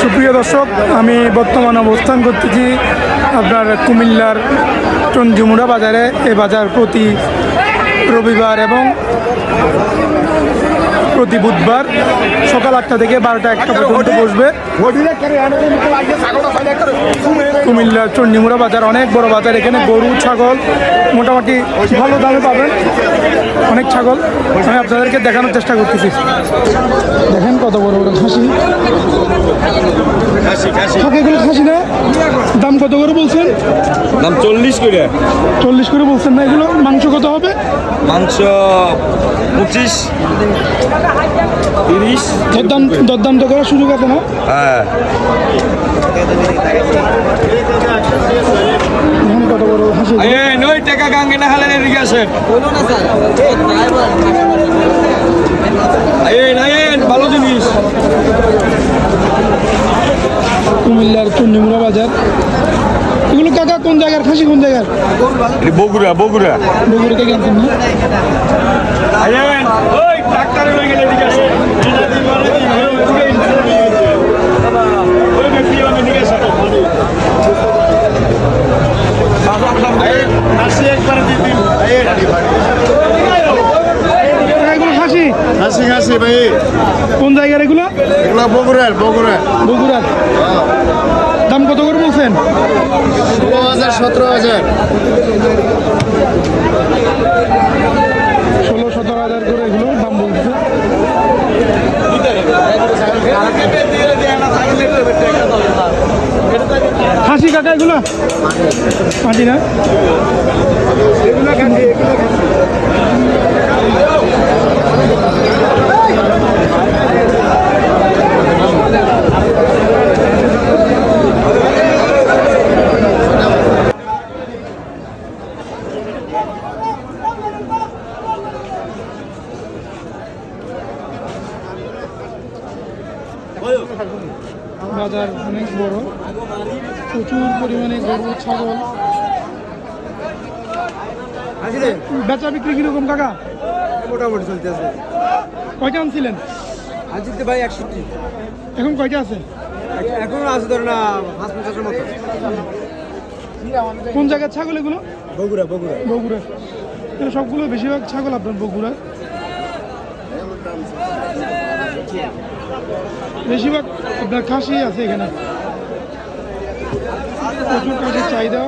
সুপ্রিয় দর্শক, আমি বর্তমানে অবস্থান করতেছি আপনার কুমিল্লার চঞ্জুমুড়া বাজারে। এই বাজার প্রতি রবিবার এবং প্রতি বুধবার সকাল 8টা থেকে 12টা-1টা পর্যন্ত বসবে। কুমিল্লার চণ্ডীমুড়া বাজার অনেক বড় বাজার। এখানে গরু ছাগল মোটামুটি ভালো দামে পাবেন। অনেক ছাগল আমি আপনাদেরকে দেখানোর চেষ্টা করতেছি। দেখেন কত বড় বড় খাসি। এগুলো খাসি না? দাম কত করে বলছেন? দাম 40 করে। 40 করে বলছেন না? এগুলো মাংস কত হবে? মাংস 25 30। দরদাম তো করার সুযোগ আছে না? হ্যাঁ, দেখেন কত বড় হাসি। 9 টাকা গাঙ্গে না হালের এদিকে আসেন। ভালো জিনিস। কুমিল্লার চণ্ডীমুড়া বাজার। এগুলো কাকা কোন জায়গার খাসি? কোন জায়গার? বগুড়া বগুড়া বগুড়া থেকে আনতেন না? এগুলো খাসি? খাসি খাসি ভাই। কোন জায়গার এগুলো? এগুলো বগুড়ার বগুড়া। বগুড়ার। দাম কত করে বলছেন? 16,000 17,000। 16-17 হাজার করে এগুলো দাম বলছে। খাসি কাকা এগুলো? খাসি না? বাজার অনেক বড়, প্রচুর পরিমাণে গরু ছাগল। বেচা বিক্রি কিরকম কাকা? মোটামুটি চলতেছে। কয়টা আনছিলেন? আজিতে ভাই 61। এখন কয়টা আছে? এখনো আছে ধর না 5-50-এর মতো। কোন জায়গার ছাগল এগুলো? বগুড়া বগুড়া। বগুড়া। এগুলো সবগুলো বেশিরভাগ ছাগল আপনার বগুড়া। বেশিরভাগ আপনার খাসি আছে এখানে। প্রচুর খাসির চাহিদা।